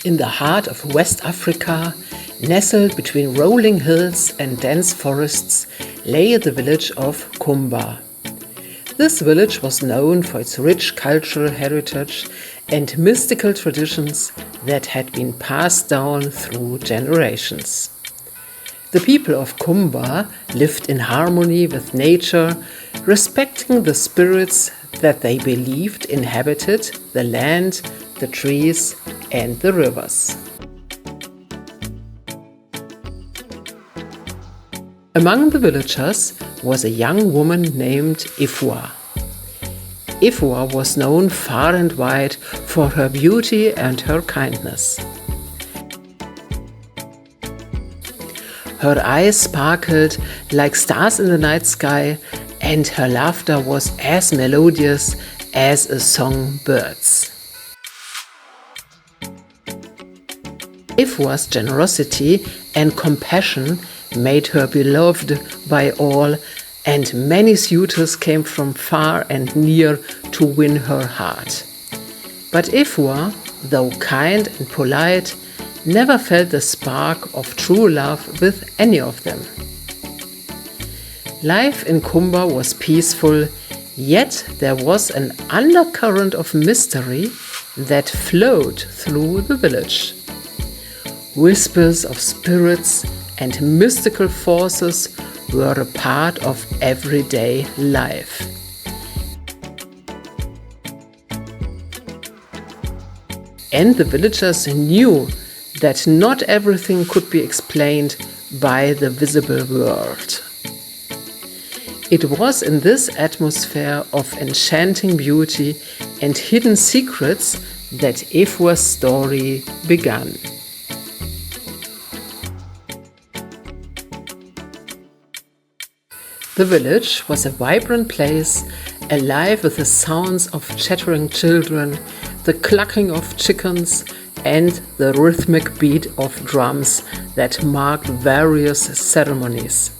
In the heart of West Africa, nestled between rolling hills and dense forests, lay the village of Kumba. This village was known for its rich cultural heritage and mystical traditions that had been passed down through generations. The people of Kumba lived in harmony with nature, respecting the spirits that they believed inhabited the land, the trees, and the rivers. Among the villagers was a young woman named Ifwa. Ifwa was known far and wide for her beauty and her kindness. Her eyes sparkled like stars in the night sky, and her laughter was as melodious as a songbird's. Ifwa's generosity and compassion made her beloved by all, and many suitors came from far and near to win her heart. But Ifwa, though kind and polite, never felt the spark of true love with any of them. Life in Kumba was peaceful, yet there was an undercurrent of mystery that flowed through the village. Whispers of spirits and mystical forces were a part of everyday life. And the villagers knew that not everything could be explained by the visible world. It was in this atmosphere of enchanting beauty and hidden secrets that Ifwa's story began. The village was a vibrant place, alive with the sounds of chattering children, the clucking of chickens, and the rhythmic beat of drums that marked various ceremonies.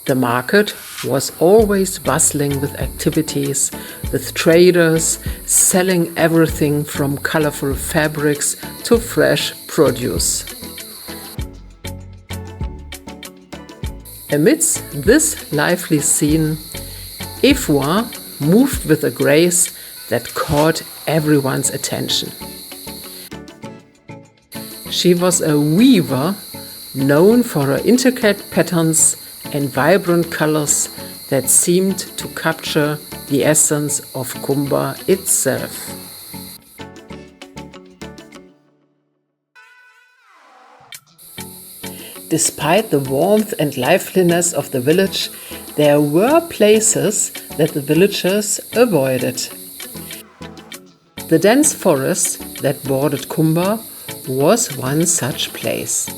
The market was always bustling with activities, with traders selling everything from colorful fabrics to fresh produce. Amidst this lively scene, Ifwa moved with a grace that caught everyone's attention. She was a weaver known for her intricate patterns and vibrant colors that seemed to capture the essence of Kumba itself. Despite the warmth and liveliness of the village, there were places that the villagers avoided. The dense forest that bordered Kumba was one such place.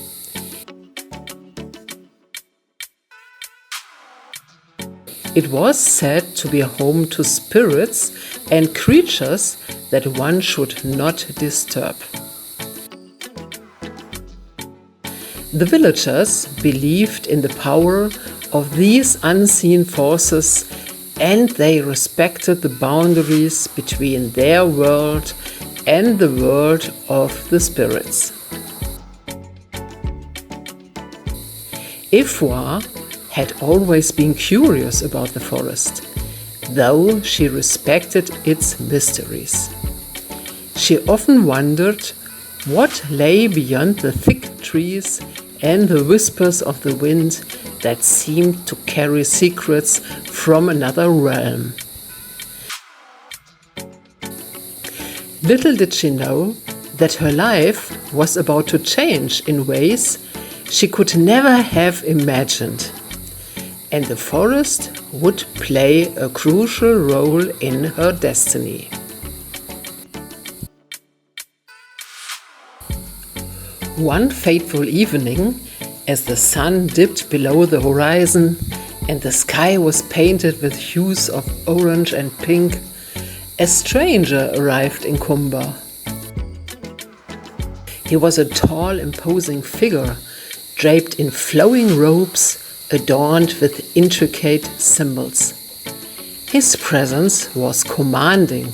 It was said to be home to spirits and creatures that one should not disturb. The villagers believed in the power of these unseen forces, and they respected the boundaries between their world and the world of the spirits. Ifwa had always been curious about the forest, though she respected its mysteries. She often wondered what lay beyond the thick trees and the whispers of the wind that seemed to carry secrets from another realm. Little did she know that her life was about to change in ways she could never have imagined, and the forest would play a crucial role in her destiny. One fateful evening, as the sun dipped below the horizon and the sky was painted with hues of orange and pink, a stranger arrived in Kumba. He was a tall, imposing figure, draped in flowing robes adorned with intricate symbols. His presence was commanding,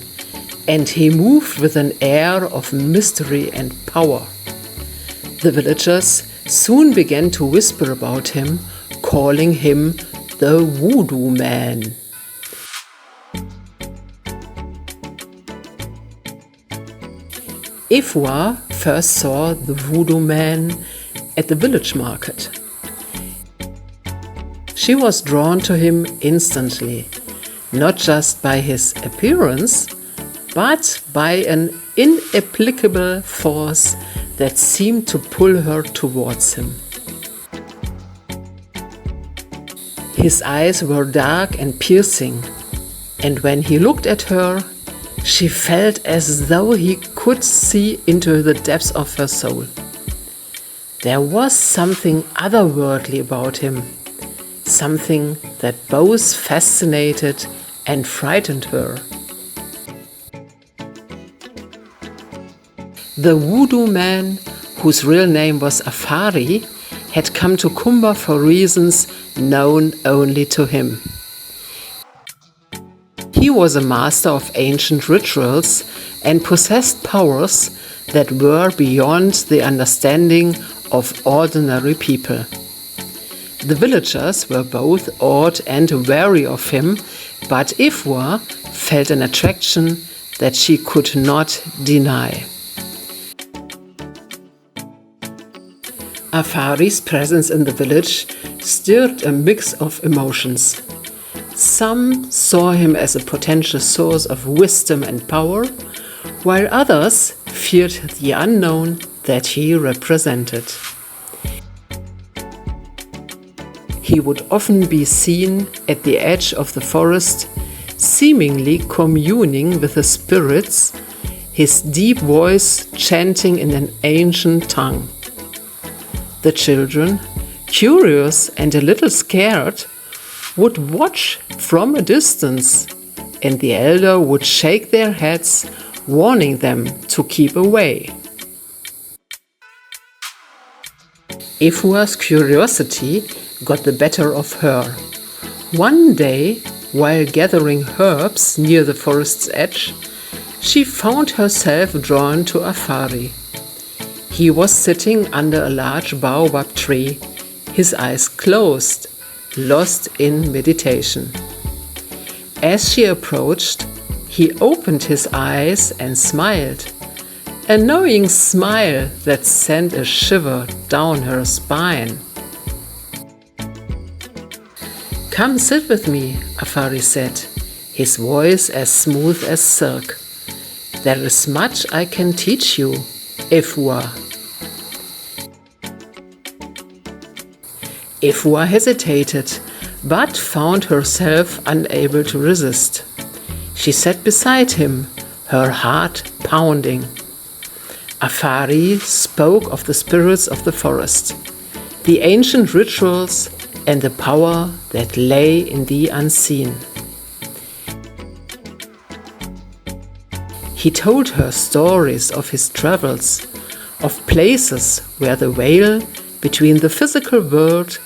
and he moved with an air of mystery and power. The villagers soon began to whisper about him, calling him the Voodoo Man. Ifwa first saw the Voodoo Man at the village market. She was drawn to him instantly, not just by his appearance, but by an inapplicable force that seemed to pull her towards him. His eyes were dark and piercing, and when he looked at her, she felt as though he could see into the depths of her soul. There was something otherworldly about him, something that both fascinated and frightened her. The Voodoo Man, whose real name was Afari, had come to Kumba for reasons known only to him. He was a master of ancient rituals and possessed powers that were beyond the understanding of ordinary people. The villagers were both awed and wary of him, but Ifwa felt an attraction that she could not deny. Afari's presence in the village stirred a mix of emotions. Some saw him as a potential source of wisdom and power, while others feared the unknown that he represented. He would often be seen at the edge of the forest, seemingly communing with the spirits, his deep voice chanting in an ancient tongue. The children, curious and a little scared, would watch from a distance, and the elder would shake their heads, warning them to keep away. Ifwa's curiosity got the better of her. One day, while gathering herbs near the forest's edge, she found herself drawn to Afari. He was sitting under a large baobab tree, his eyes closed, lost in meditation. As she approached, he opened his eyes and smiled, a knowing smile that sent a shiver down her spine. "Come sit with me," Afari said, his voice as smooth as silk. "There is much I can teach you, Ifwa." Ifwa hesitated, but found herself unable to resist. She sat beside him, her heart pounding. Afari spoke of the spirits of the forest, the ancient rituals, and the power that lay in the unseen. He told her stories of his travels, of places where the veil between the physical world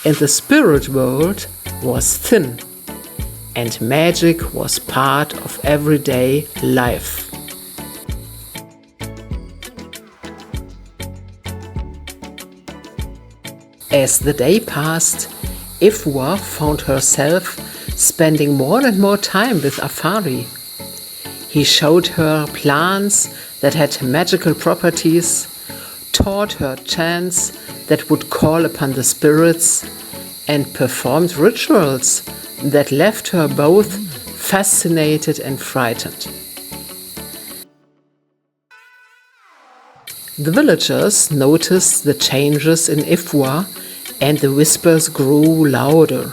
and the spirit world was thin, and magic was part of everyday life. As the day passed, Ifwa found herself spending more and more time with Afari. He showed her plants that had magical properties, taught her chants that would call upon the spirits, and performed rituals that left her both fascinated and frightened. The villagers noticed the changes in Ifwa, and the whispers grew louder.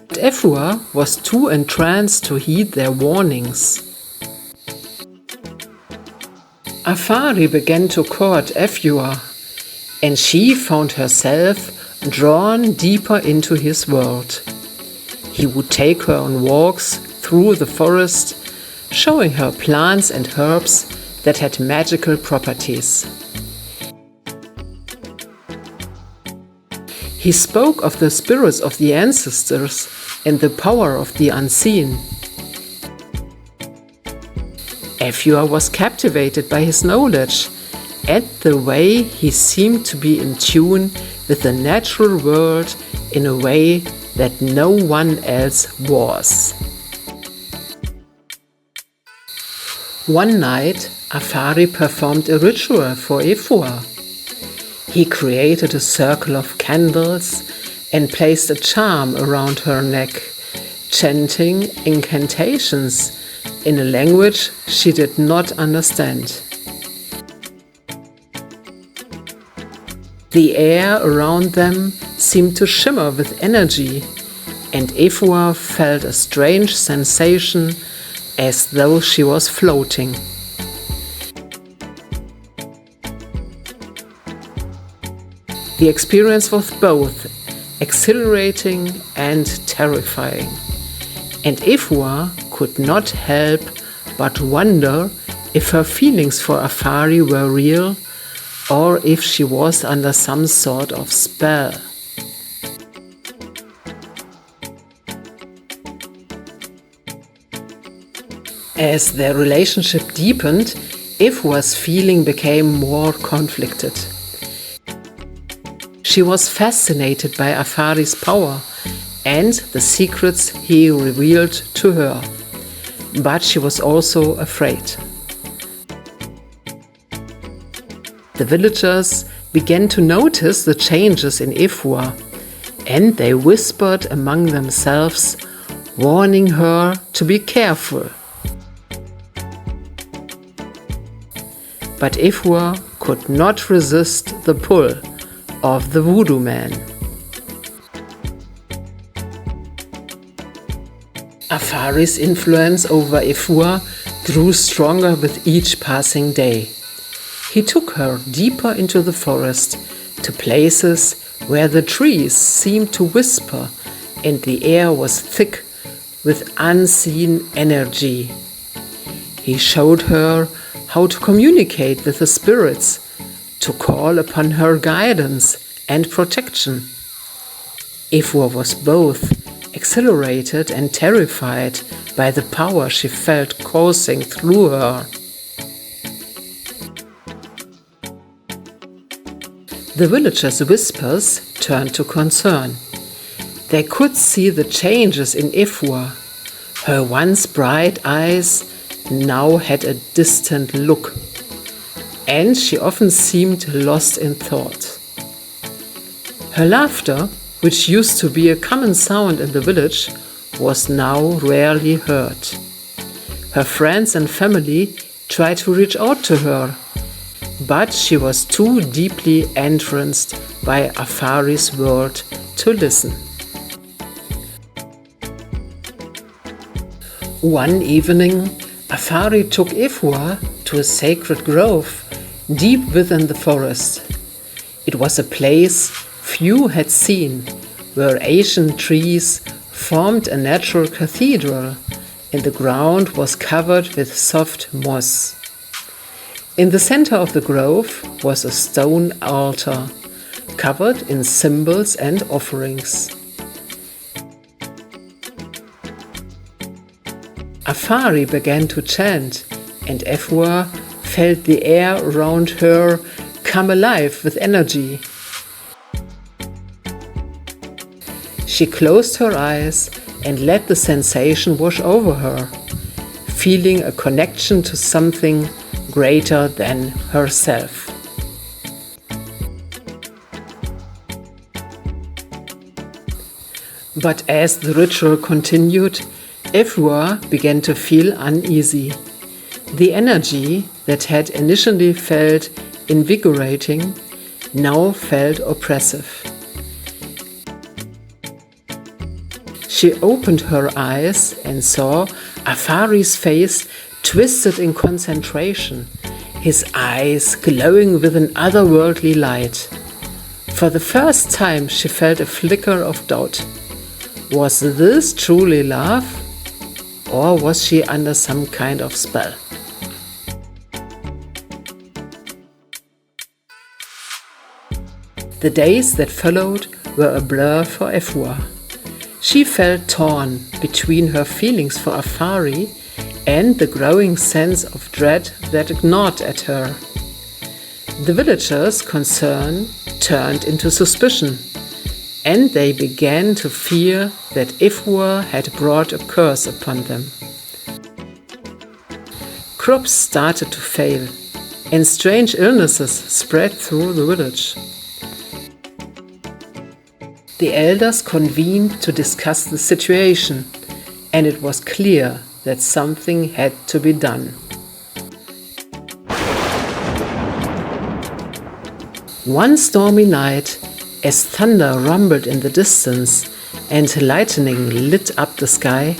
But Ifwa was too entranced to heed their warnings. Afari began to court Ifwa, and she found herself drawn deeper into his world. He would take her on walks through the forest, showing her plants and herbs that had magical properties. He spoke of the spirits of the ancestors and the power of the unseen. Efua was captivated by his knowledge and the way he seemed to be in tune with the natural world in a way that no one else was. One night, Afari performed a ritual for Efua. He created a circle of candles and placed a charm around her neck, chanting incantations in a language she did not understand. The air around them seemed to shimmer with energy, and Efua felt a strange sensation as though she was floating. The experience was both exhilarating and terrifying, and Efua could not help but wonder if her feelings for Afari were real or if she was under some sort of spell. As their relationship deepened, Efua's feeling became more conflicted. She was fascinated by Afari's power and the secrets he revealed to her, but she was also afraid. The villagers began to notice the changes in Efua, and they whispered among themselves, warning her to be careful. But Efua could not resist the pull of the voodoo man. Afari's influence over Efua grew stronger with each passing day. He took her deeper into the forest, to places where the trees seemed to whisper and the air was thick with unseen energy. He showed her how to communicate with the spirits, to call upon her guidance and protection. Efua was both exhilarated and terrified by the power she felt coursing through her. The villagers' whispers turned to concern. They could see the changes in Efua. Her once bright eyes now had a distant look, and she often seemed lost in thought. Her laughter, which used to be a common sound in the village, was now rarely heard. Her friends and family tried to reach out to her, but she was too deeply entranced by Afari's world to listen. One evening, Afari took Efua to a sacred grove deep within the forest. It was a place few had seen, where ancient trees formed a natural cathedral, and the ground was covered with soft moss. In the center of the grove was a stone altar, covered in symbols and offerings. Afari began to chant, and Efua felt the air around her come alive with energy. She closed her eyes and let the sensation wash over her, feeling a connection to something greater than herself. But as the ritual continued, Efua began to feel uneasy. The energy that had initially felt invigorating now felt oppressive. She opened her eyes and saw Afari's face twisted in concentration, his eyes glowing with an otherworldly light. For the first time she felt a flicker of doubt. Was this truly love? Or was she under some kind of spell? The days that followed were a blur for Efua. She felt torn between her feelings for Afari and the growing sense of dread that gnawed at her. The villagers' concern turned into suspicion, and they began to fear that Ifwa had brought a curse upon them. Crops started to fail, and strange illnesses spread through the village. The elders convened to discuss the situation, and it was clear that something had to be done. One stormy night, as thunder rumbled in the distance and lightning lit up the sky,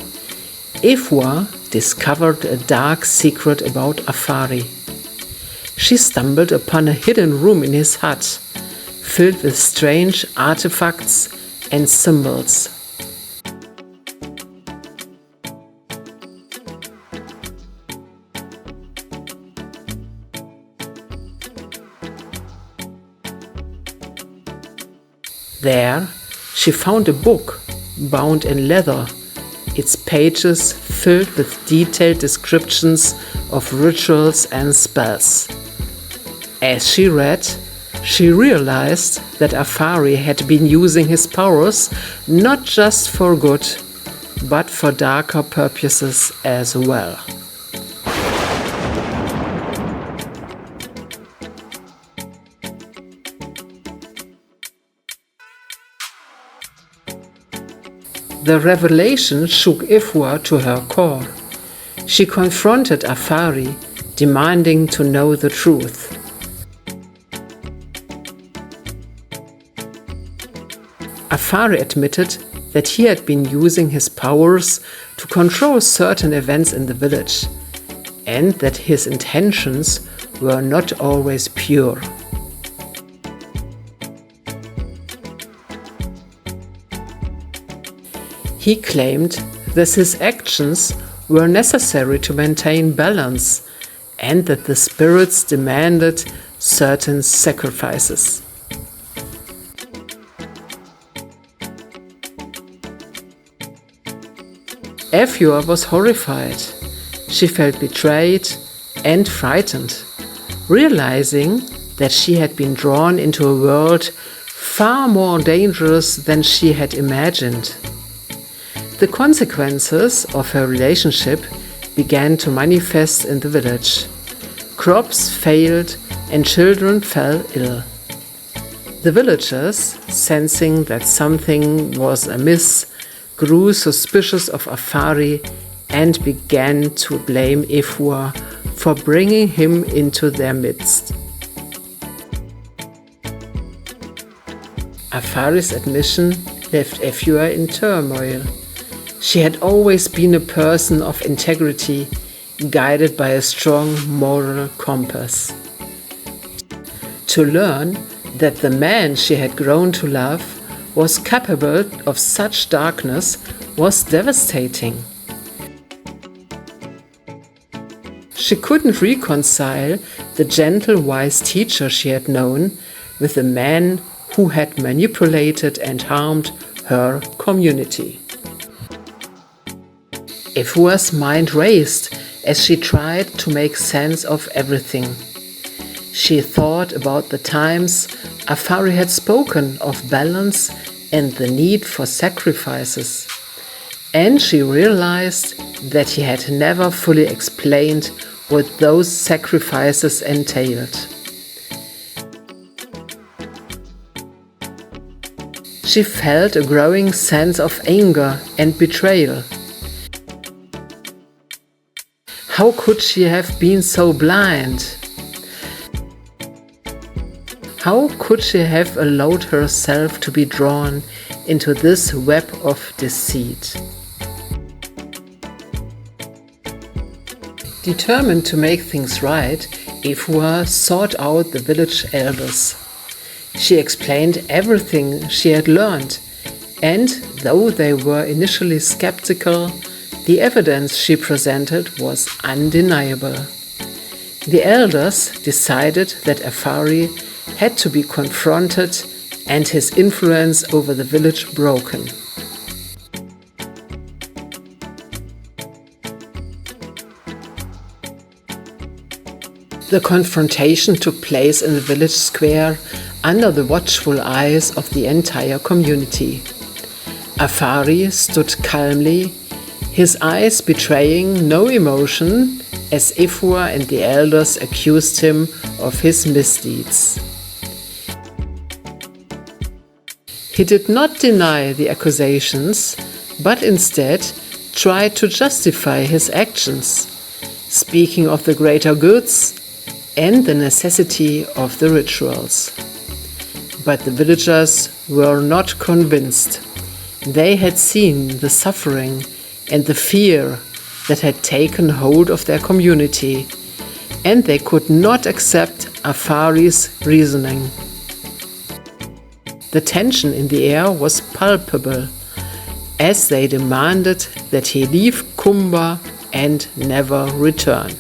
Ifwa discovered a dark secret about Afari. She stumbled upon a hidden room in his hut, filled with strange artifacts and symbols. There, she found a book bound in leather, its pages filled with detailed descriptions of rituals and spells. As she read, she realized that Afari had been using his powers not just for good, but for darker purposes as well. The revelation shook Ifwa to her core. She confronted Afari, demanding to know the truth. Afari admitted that he had been using his powers to control certain events in the village, and that his intentions were not always pure. He claimed that his actions were necessary to maintain balance and that the spirits demanded certain sacrifices. Efua was horrified. She felt betrayed and frightened, realizing that she had been drawn into a world far more dangerous than she had imagined. The consequences of her relationship began to manifest in the village. Crops failed and children fell ill. The villagers, sensing that something was amiss, grew suspicious of Afari and began to blame Ifwa for bringing him into their midst. Afari's admission left Efua in turmoil. She had always been a person of integrity, guided by a strong moral compass. To learn that the man she had grown to love was capable of such darkness was devastating. She couldn't reconcile the gentle, wise teacher she had known with the man who had manipulated and harmed her community. Efua's mind raced as she tried to make sense of everything. She thought about the times Afari had spoken of balance and the need for sacrifices, and she realized that he had never fully explained what those sacrifices entailed. She felt a growing sense of anger and betrayal. How could she have been so blind? How could she have allowed herself to be drawn into this web of deceit? Determined to make things right, Efua sought out the village elders. She explained everything she had learned, and though they were initially skeptical, the evidence she presented was undeniable. The elders decided that Afari had to be confronted and his influence over the village broken. The confrontation took place in the village square under the watchful eyes of the entire community. Afari stood calmly, his eyes betraying no emotion, as Ifua and the elders accused him of his misdeeds. He did not deny the accusations, but instead tried to justify his actions, speaking of the greater goods and the necessity of the rituals. But the villagers were not convinced. They had seen the suffering and the fear that had taken hold of their community, and they could not accept Afari's reasoning. The tension in the air was palpable, as they demanded that he leave Kumba and never return.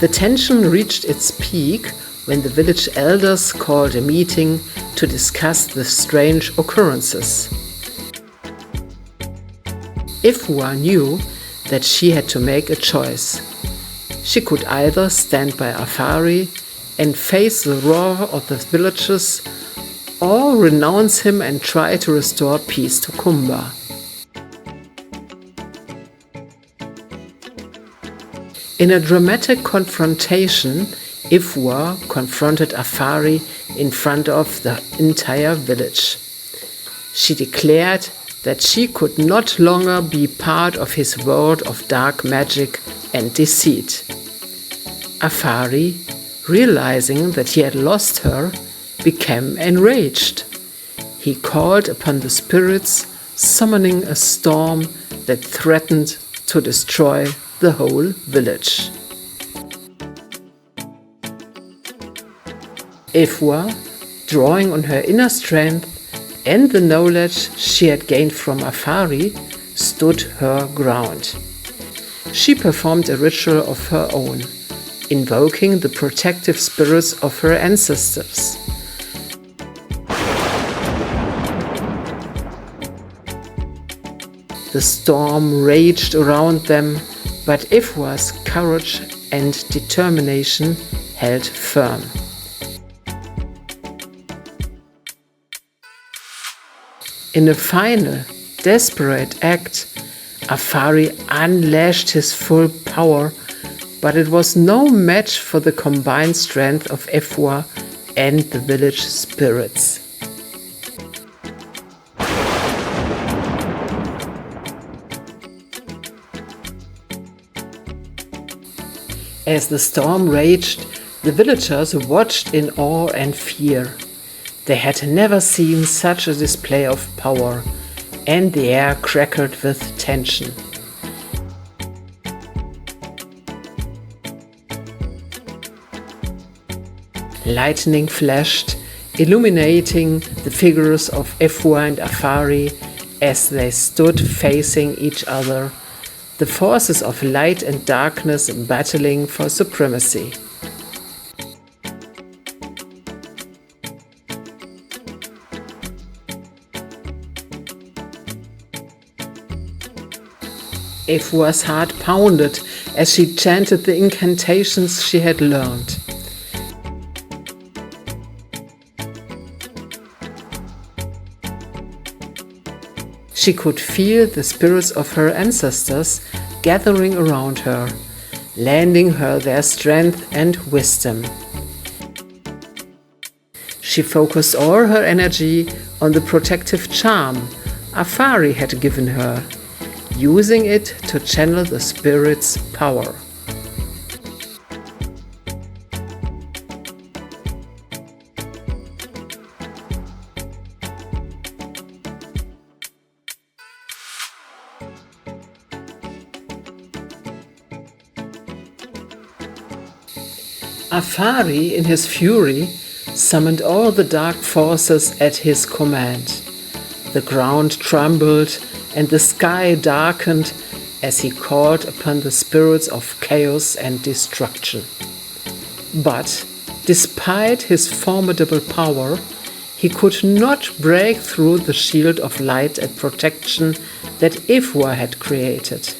The tension reached its peak when the village elders called a meeting to discuss the strange occurrences. Ifua knew that she had to make a choice. She could either stand by Afari and face the roar of the villagers, or renounce him and try to restore peace to Kumba. In a dramatic confrontation, Ifua confronted Afari in front of the entire village. She declared that she could not longer be part of his world of dark magic and deceit. Afari, realizing that he had lost her, became enraged. He called upon the spirits, summoning a storm that threatened to destroy the whole village. Ifua, drawing on her inner strength and the knowledge she had gained from Afari, stood her ground. She performed a ritual of her own, invoking the protective spirits of her ancestors. The storm raged around them, but Ifua's courage and determination held firm. In a final, desperate act, Afari unleashed his full power, but it was no match for the combined strength of Ifua and the village spirits. As the storm raged, the villagers watched in awe and fear. They had never seen such a display of power, and the air crackled with tension. Lightning flashed, illuminating the figures of Ifua and Afari as they stood facing each other, the forces of light and darkness battling for supremacy. Ifua's heart pounded as she chanted the incantations she had learned. She could feel the spirits of her ancestors gathering around her, lending her their strength and wisdom. She focused all her energy on the protective charm Afari had given her, using it to channel the spirit's power. Afari, in his fury, summoned all the dark forces at his command. The ground trembled and the sky darkened as he called upon the spirits of chaos and destruction. But, despite his formidable power, he could not break through the shield of light and protection that Ifua had created.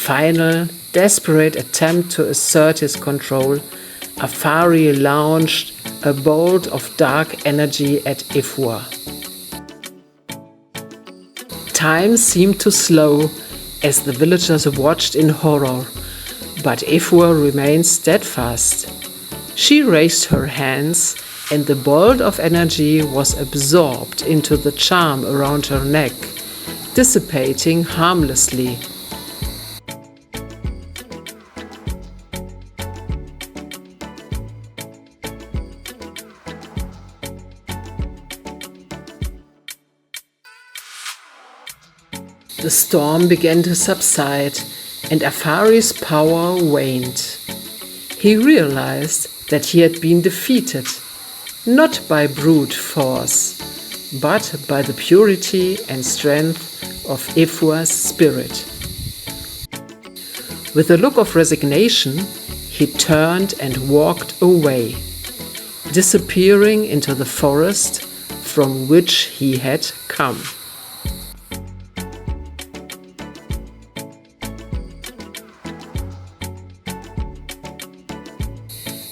final, desperate attempt to assert his control, Afari launched a bolt of dark energy at Ifwa. Time seemed to slow as the villagers watched in horror, but Ifwa remained steadfast. She raised her hands, and the bolt of energy was absorbed into the charm around her neck, dissipating harmlessly. The storm began to subside, and Afari's power waned. He realized that he had been defeated, not by brute force, but by the purity and strength of Ifwa's spirit. With a look of resignation, he turned and walked away, disappearing into the forest from which he had come.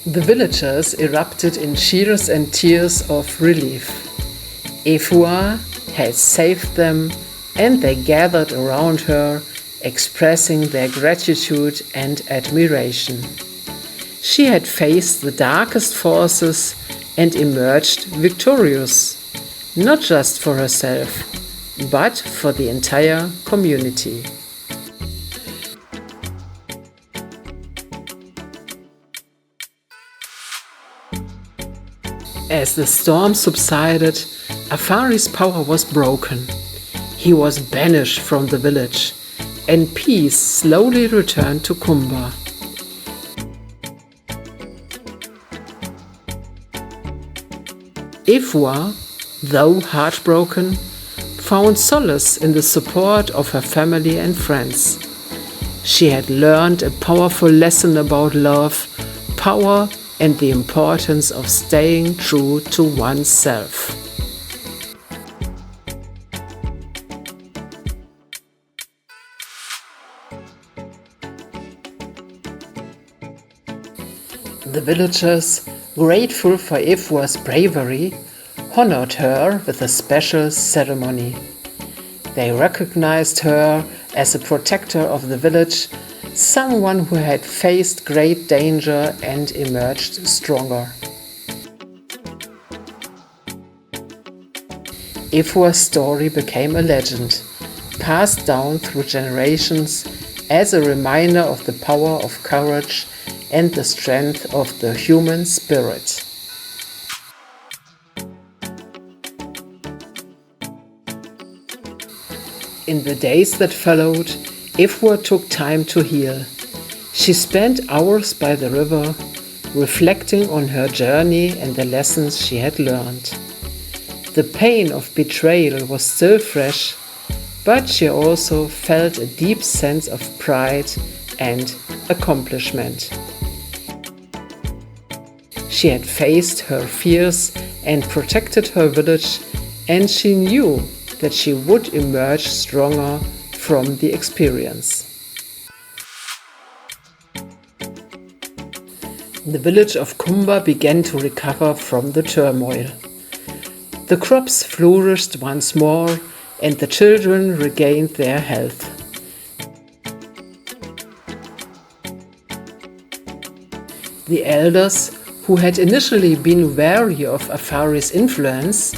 The villagers erupted in cheers and tears of relief. Ifwa had saved them, and they gathered around her, expressing their gratitude and admiration. She had faced the darkest forces and emerged victorious, not just for herself, but for the entire community. As the storm subsided, Afari's power was broken. He was banished from the village, and peace slowly returned to Kumba. Ifwa, though heartbroken, found solace in the support of her family and friends. She had learned a powerful lesson about love, power, and the importance of staying true to oneself. The villagers, grateful for Ifwa's bravery, honored her with a special ceremony. They recognized her as a protector of the village, someone who had faced great danger and emerged stronger. Ifwa's story became a legend, passed down through generations as a reminder of the power of courage and the strength of the human spirit. In the days that followed, Ifwa took time to heal. She spent hours by the river, reflecting on her journey and the lessons she had learned. The pain of betrayal was still fresh, but she also felt a deep sense of pride and accomplishment. She had faced her fears and protected her village, and she knew that she would emerge stronger from the experience. The village of Kumba began to recover from the turmoil. The crops flourished once more, and the children regained their health. The elders, who had initially been wary of Afari's influence,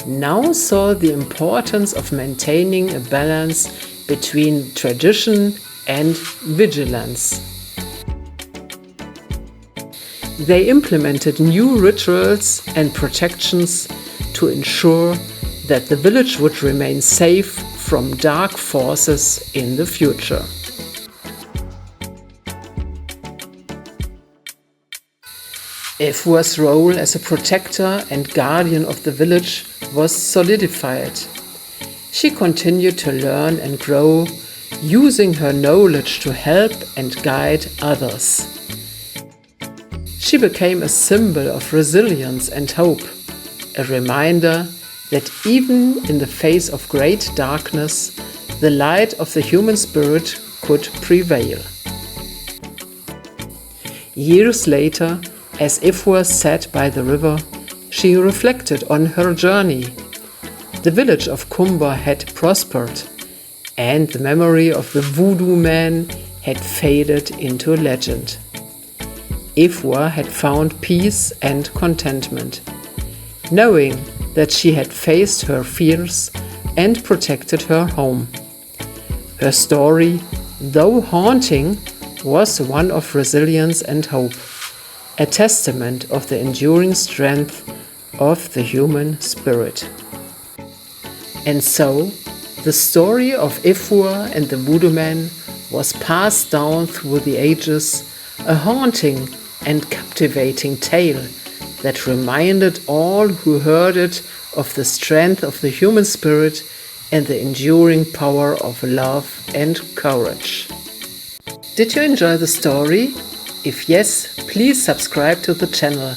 now saw the importance of maintaining a balance between tradition and vigilance. They implemented new rituals and protections to ensure that the village would remain safe from dark forces in the future. Ifwa's role as a protector and guardian of the village was solidified. She continued to learn and grow, using her knowledge to help and guide others. She became a symbol of resilience and hope, a reminder that even in the face of great darkness, the light of the human spirit could prevail. Years later, as Ifwa sat by the river, she reflected on her journey. The village of Kumba had prospered, and the memory of the voodoo man had faded into legend. Ifwa had found peace and contentment, knowing that she had faced her fears and protected her home. Her story, though haunting, was one of resilience and hope, a testament of the enduring strength of the human spirit. And so, the story of Ifwa and the Voodoo Man was passed down through the ages, a haunting and captivating tale that reminded all who heard it of the strength of the human spirit and the enduring power of love and courage. Did you enjoy the story? If yes, please subscribe to the channel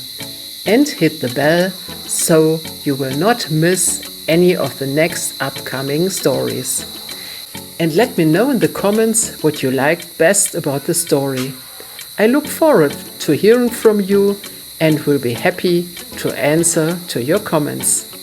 and hit the bell so you will not miss any of the next upcoming stories. And let me know in the comments what you liked best about the story. I look forward to hearing from you and will be happy to answer to your comments.